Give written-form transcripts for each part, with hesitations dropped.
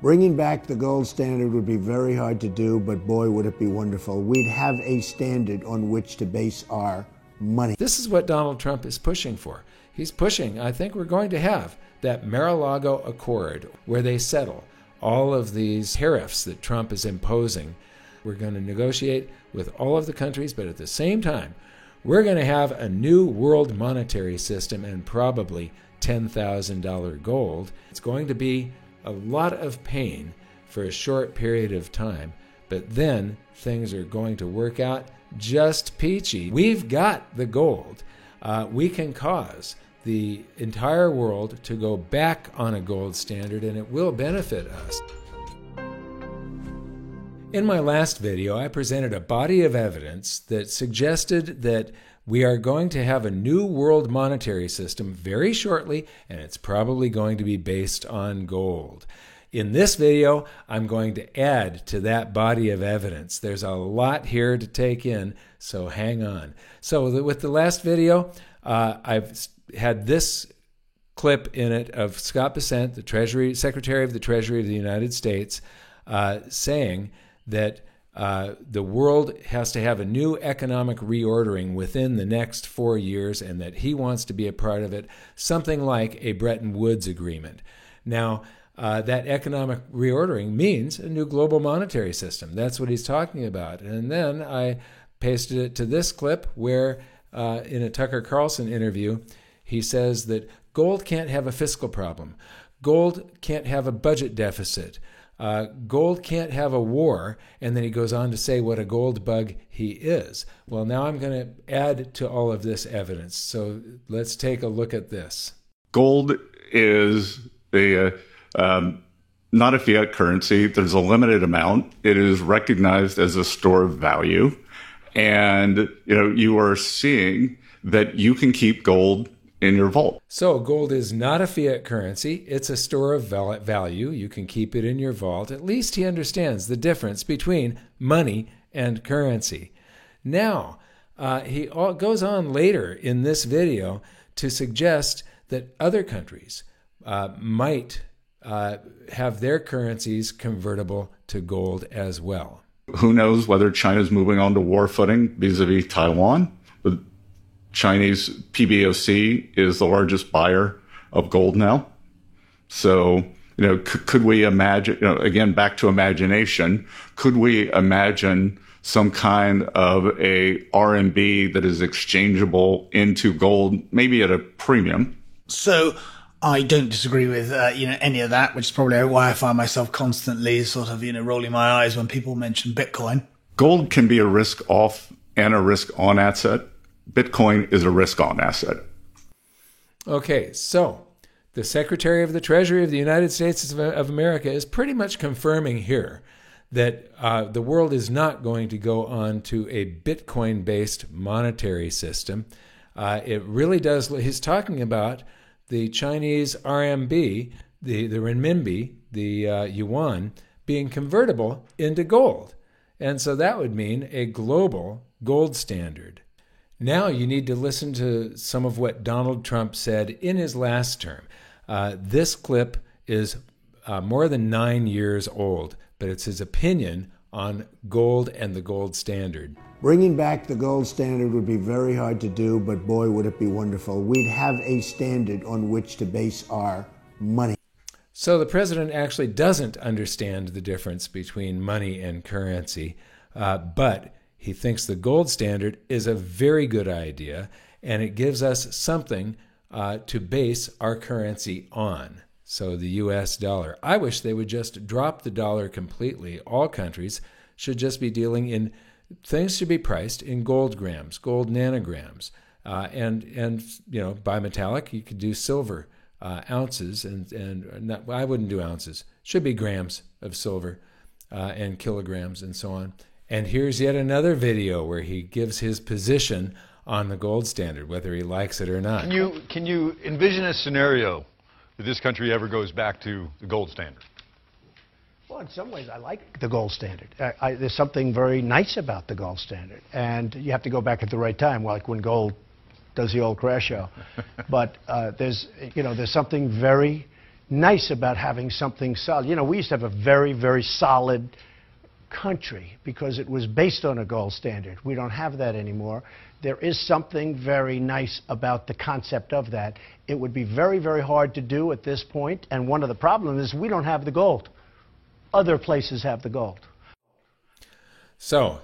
Bringing back the gold standard would be very hard to do, but boy, would it be wonderful. We'd have a standard on which to base our money. This is what Donald Trump is pushing for. He's pushing, I think we're going to have that Mar-a-Lago Accord where they settle all of these tariffs that Trump is imposing. We're going to negotiate with all of the countries, but at the same time, we're going to have a new world monetary system and probably $10,000 gold. It's going to be a lot of pain for a short period of time, but then things are going to work out just peachy. We've got the gold. We can cause the entire world to go back on a gold standard, and it will benefit us. In my last video, I presented a body of evidence that suggested that we are going to have a new world monetary system very shortly, and it's probably going to be based on gold. In this video, I'm going to add to that body of evidence. There's a lot here to take in, so hang on. So with the last video, I've had this clip in it of Scott Bessent, the Secretary of the Treasury of the United States, saying that the world has to have a new economic reordering within the next 4 years and that he wants to be a part of it, something like a Bretton Woods agreement. Now, that economic reordering means a new global monetary system. That's what he's talking about. And then I pasted it to this clip where in a Tucker Carlson interview, he says that gold can't have a fiscal problem. Gold can't have a budget deficit. Gold can't have a war, and then he goes on to say what a gold bug he is. Well, now I'm going to add to all of this evidence. So let's take a look at this. Gold is not a fiat currency. There's a limited amount. It is recognized as a store of value. And you are seeing that you can keep gold in your vault. So gold is not a fiat currency. It's a store of value. You can keep it in your vault. At least he understands the difference between money and currency. Now, he goes on later in this video to suggest that other countries might have their currencies convertible to gold as well. Who knows whether China's moving on to war footing vis-a-vis Taiwan? The Chinese PBOC is the largest buyer of gold now. So, could we imagine, again, back to imagination, could we imagine some kind of a RMB that is exchangeable into gold, maybe at a premium? So I don't disagree with, any of that, which is probably why I find myself constantly sort of, rolling my eyes when people mention Bitcoin. Gold can be a risk off and a risk on asset. Bitcoin is a risk-on asset. Okay, so the Secretary of the Treasury of the United States of America is pretty much confirming here that the world is not going to go on to a Bitcoin-based monetary system. It really does. He's talking about the Chinese RMB, the renminbi, the yuan, being convertible into gold. And so that would mean a global gold standard. Now you need to listen to some of what Donald Trump said in his last term. This clip is more than 9 years old, but it's his opinion on gold and the gold standard. Bringing back the gold standard would be very hard to do, but boy, would it be wonderful. We'd have a standard on which to base our money. So the president actually doesn't understand the difference between money and currency, but he thinks the gold standard is a very good idea, and it gives us something to base our currency on. So the U.S. dollar. I wish they would just drop the dollar completely. All countries should just be dealing in, things should be priced in gold grams, gold nanograms, and bimetallic. You could do silver ounces, and not, I wouldn't do ounces. Should be grams of silver and kilograms and so on. And here's yet another video where he gives his position on the gold standard, whether he likes it or not. Can you envision a scenario that this country ever goes back to the gold standard? Well, in some ways, I like the gold standard. There's something very nice about the gold standard. And you have to go back at the right time, like when gold does the old crash show. But there's something very nice about having something solid. You know, we used to have a very, very solid country because it was based on a gold standard. We don't have that anymore. There is something very nice about the concept of that. It would be very, very hard to do at this point, and one of the problems is we don't have the gold. Other places have the gold. So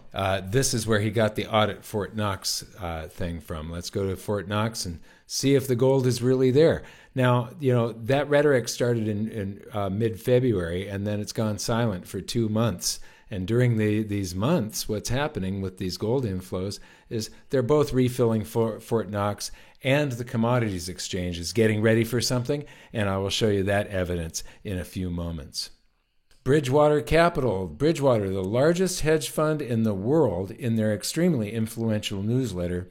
this is where he got the audit Fort Knox thing from. Let's go to Fort Knox and see if the gold is really there. Now, you know, that rhetoric started in mid-February, and then it's gone silent for 2 months. And during these months, what's happening with these gold inflows is they're both refilling Fort Knox, and the commodities exchange is getting ready for something, and I will show you that evidence in a few moments. Bridgewater Capital. Bridgewater, the largest hedge fund in the world, in their extremely influential newsletter,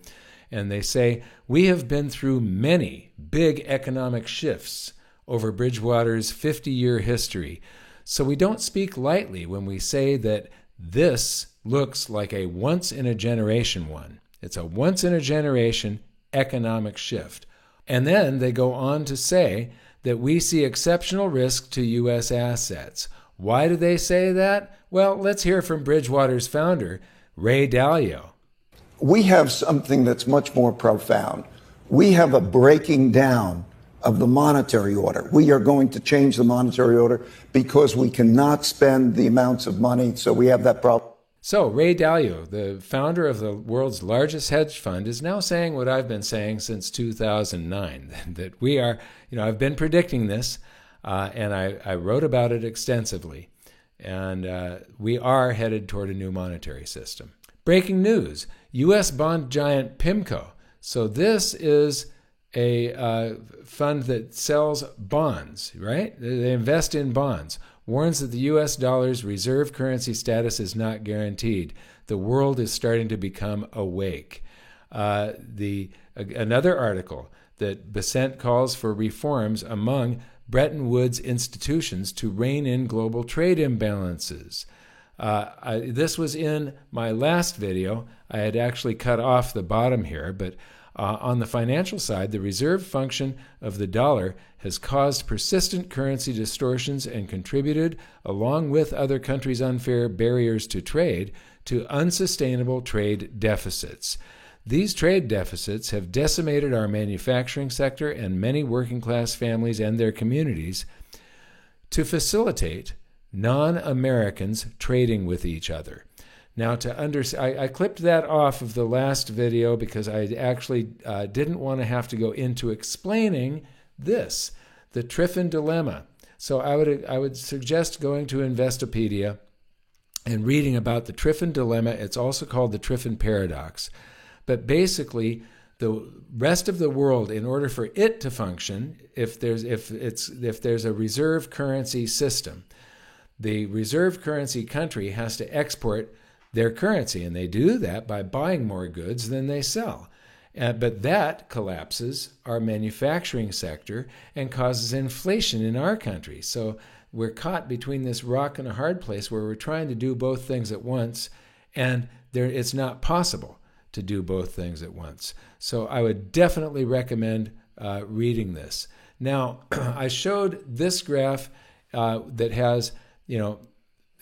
and they say, we have been through many big economic shifts over Bridgewater's 50-year history. So we don't speak lightly when we say that this looks like a once-in-a-generation one. It's a once-in-a-generation economic shift. And then they go on to say that we see exceptional risk to U.S. assets. Why do they say that? Well, let's hear from Bridgewater's founder, Ray Dalio. We have something that's much more profound. We have a breaking down of the monetary order. We are going to change the monetary order because we cannot spend the amounts of money, so we have that problem. So Ray Dalio, the founder of the world's largest hedge fund, is now saying what I've been saying since 2009, that we are, I've been predicting this, and I wrote about it extensively, and we are headed toward a new monetary system. Breaking news, U.S. bond giant PIMCO. So this is a fund that sells bonds, right? They invest in bonds. Warns that the U.S. dollar's reserve currency status is not guaranteed. The world is starting to become awake. Another article that Besant calls for reforms among Bretton Woods institutions to rein in global trade imbalances. This was in my last video. I had actually cut off the bottom here, but on the financial side, the reserve function of the dollar has caused persistent currency distortions and contributed, along with other countries' unfair barriers to trade, to unsustainable trade deficits. These trade deficits have decimated our manufacturing sector and many working-class families and their communities. To facilitate non-Americans trading with each other. Now, I clipped that off of the last video because I actually didn't want to have to go into explaining this, the Triffin dilemma. So I would suggest going to Investopedia and reading about the Triffin dilemma. It's also called the Triffin paradox. But basically, the rest of the world, in order for it to function, if there's a reserve currency system, the reserve currency country has to export their currency, and they do that by buying more goods than they sell. But that collapses our manufacturing sector and causes inflation in our country. So we're caught between this rock and a hard place where we're trying to do both things at once, and it's not possible to do both things at once. So I would definitely recommend reading this. Now, I showed this graph that has,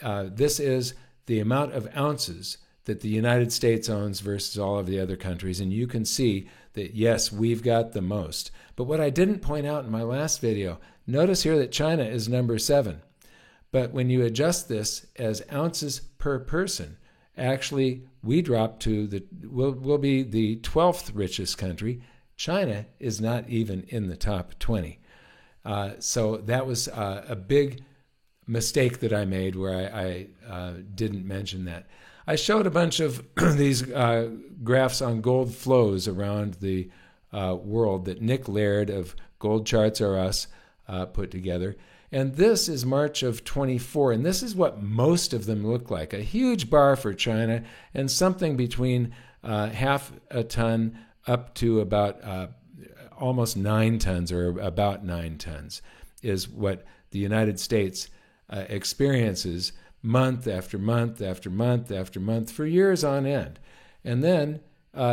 this is the amount of ounces that the United States owns versus all of the other countries. And you can see that, yes, we've got the most. But what I didn't point out in my last video, notice here that China is number 7. But when you adjust this as ounces per person, actually we drop to we'll be the 12th richest country. China is not even in the top 20. So that was a big mistake that I made where I didn't mention that. I showed a bunch of these graphs on gold flows around the world that Nick Laird of Gold Charts R Us put together. And this is March of 24, and this is what most of them look like. A huge bar for China and something between half a ton up to about almost 9 tons or about 9 tons is what the United States experiences month after month after month after month for years on end. And then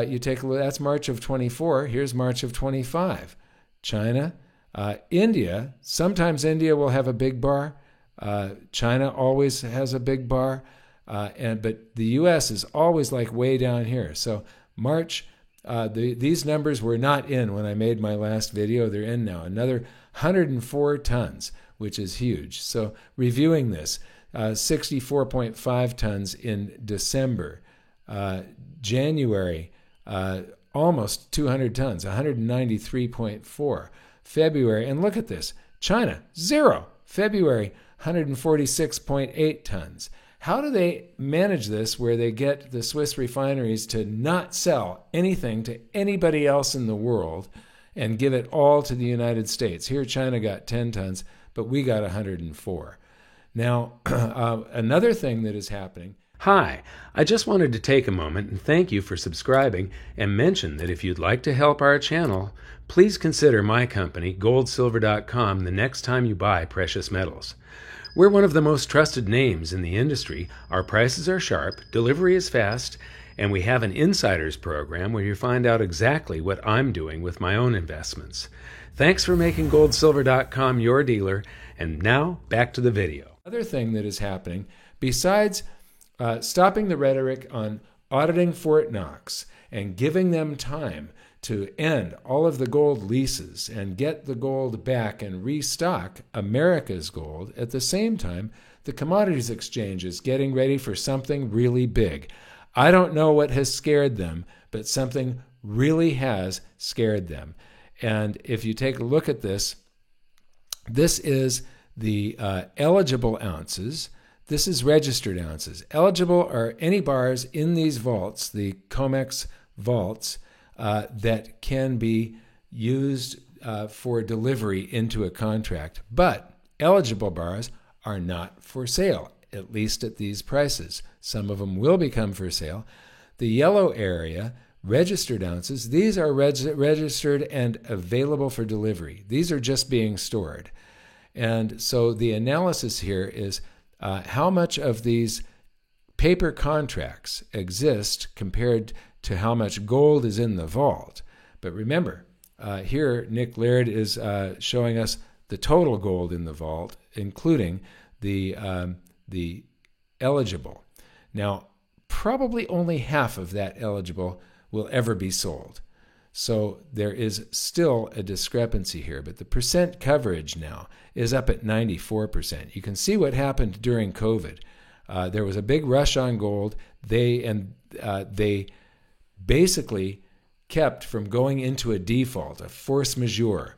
you take a look, that's March of 24, here's March of 25. China India, sometimes India will have a big bar. China always has a big bar. But the U.S. is always like way down here. So March, these numbers were not in when I made my last video. They're in now. Another 104 tons, which is huge. So reviewing this, 64.5 tons in December. January, almost 200 tons, 193.4. February, and look at this, China, 0. February, 146.8 tons. How do they manage this where they get the Swiss refineries to not sell anything to anybody else in the world and give it all to the United States? Here, China got 10 tons, but we got 104. Now, another thing that is happening. Hi, I just wanted to take a moment and thank you for subscribing and mention that if you'd like to help our channel, please consider my company, goldsilver.com, the next time you buy precious metals. We're one of the most trusted names in the industry. Our prices are sharp, delivery is fast, and we have an insiders program where you find out exactly what I'm doing with my own investments. Thanks for making goldsilver.com your dealer, and now back to the video. Another thing that is happening, besides stopping the rhetoric on auditing Fort Knox and giving them time to end all of the gold leases and get the gold back and restock America's gold, at the same time, the commodities exchange is getting ready for something really big. I don't know what has scared them, but something really has scared them. And if you take a look at this, this is the eligible ounces. This is registered ounces. Eligible are any bars in these vaults, the COMEX vaults, that can be used for delivery into a contract. But eligible bars are not for sale, at least at these prices. Some of them will become for sale. The yellow area, registered ounces, these are registered and available for delivery. These are just being stored. And so the analysis here is how much of these paper contracts exist compared to how much gold is in the vault. But remember, here Nick Laird is showing us the total gold in the vault, including the eligible. Now, probably only half of that eligible will ever be sold. So there is still a discrepancy here, but the percent coverage now is up at 94%. You can see what happened during COVID. There was a big rush on gold. They basically kept from going into a default, a force majeure,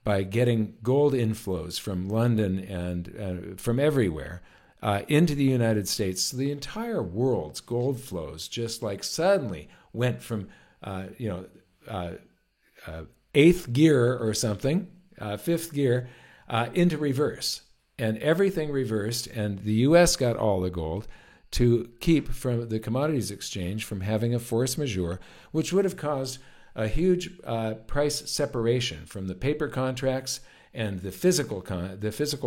by getting gold inflows from London and from everywhere into the United States. So the entire world's gold flows just like suddenly went from eighth gear or something, fifth gear, into reverse. And everything reversed, and the U.S. got all the gold to keep from the commodities exchange from having a force majeure, which would have caused a huge price separation from the paper contracts and the physical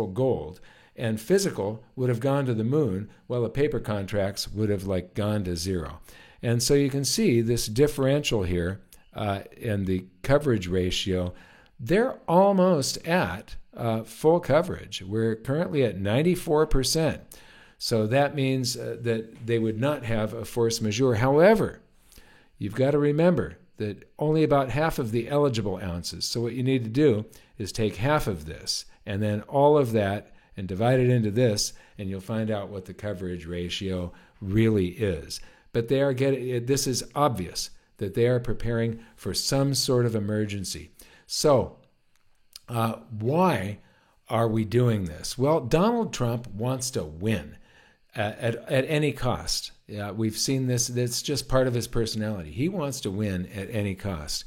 gold. And physical would have gone to the moon, while the paper contracts would have gone to zero. And so you can see this differential here and the coverage ratio. They're almost at full coverage. We're currently at 94%. So that means that they would not have a force majeure. However, you've got to remember that only about half of the eligible ounces. So what you need to do is take half of this and then all of that and divide it into this, and you'll find out what the coverage ratio really is. But they are this is obvious that they are preparing for some sort of emergency. So why are we doing this? Well, Donald Trump wants to win at any cost. We've seen this. That's just part of his personality. He wants to win at any cost.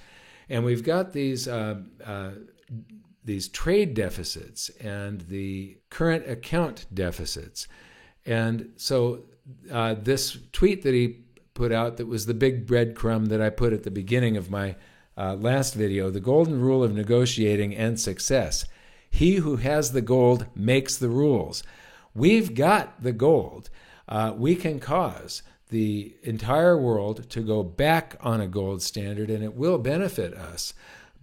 And we've got these trade deficits and the current account deficits. And so this tweet that he put out, that was the big breadcrumb that I put at the beginning of my last video, the golden rule of negotiating and success. He who has the gold makes the rules. We've got the gold. We can cause the entire world to go back on a gold standard, and it will benefit us.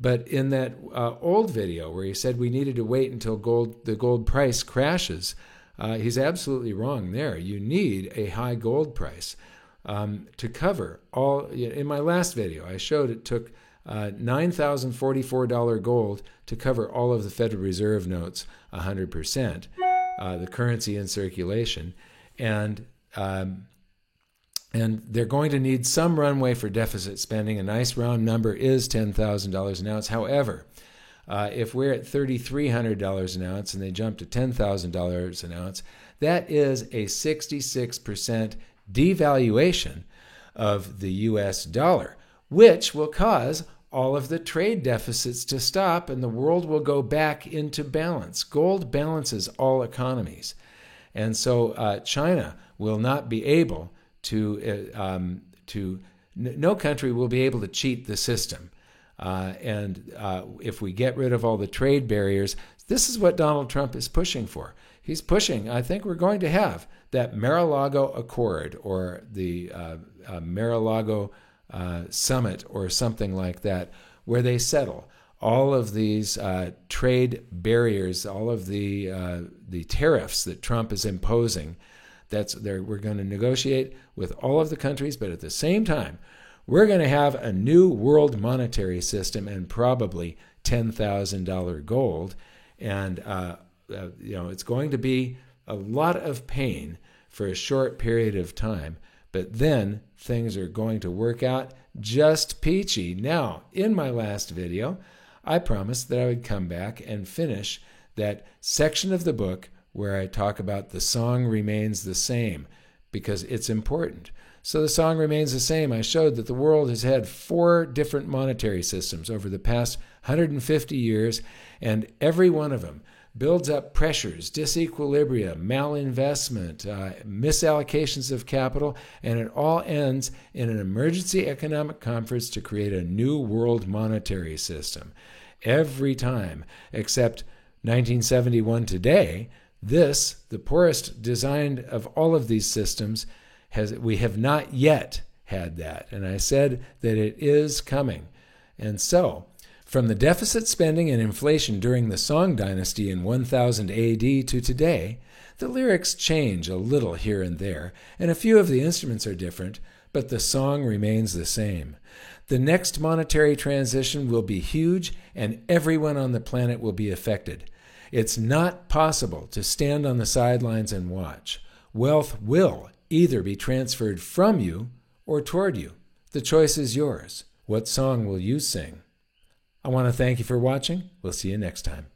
But in that old video where he said we needed to wait until the gold price crashes, he's absolutely wrong there. You need a high gold price to cover all. In my last video, I showed it took $9,044 gold to cover all of the Federal Reserve notes 100%, the currency in circulation, and they're going to need some runway for deficit spending. A nice round number is $10,000 an ounce. However, if we're at $3,300 an ounce and they jump to $10,000 an ounce, that is a 66% devaluation of the U.S. dollar, which will cause all of the trade deficits to stop and the world will go back into balance. Gold balances all economies. And so China will not be able no country will be able to cheat the system. If we get rid of all the trade barriers, this is what Donald Trump is pushing for. He's pushing, I think we're going to have that Mar-a-Lago Accord or the Mar-a-Lago Summit or something like that, where they settle all of these trade barriers, all of the tariffs that Trump is imposing. We're going to negotiate with all of the countries, but at the same time, we're going to have a new world monetary system and probably $10,000 gold. And it's going to be a lot of pain for a short period of time, but then things are going to work out just peachy. Now, in my last video, I promised that I would come back and finish that section of the book where I talk about the song remains the same, because it's important. So the song remains the same. I showed that the world has had 4 different monetary systems over the past 150 years, and every one of them builds up pressures, disequilibria, malinvestment, misallocations of capital, and it all ends in an emergency economic conference to create a new world monetary system. Every time, except 1971 today, the poorest designed of all of these systems, we have not yet had that. And I said that it is coming. And so, from the deficit spending and inflation during the Song Dynasty in 1000 AD to today, the lyrics change a little here and there, and a few of the instruments are different, but the song remains the same. The next monetary transition will be huge, and everyone on the planet will be affected. It's not possible to stand on the sidelines and watch. Wealth will either be transferred from you or toward you. The choice is yours. What song will you sing? I want to thank you for watching. We'll see you next time.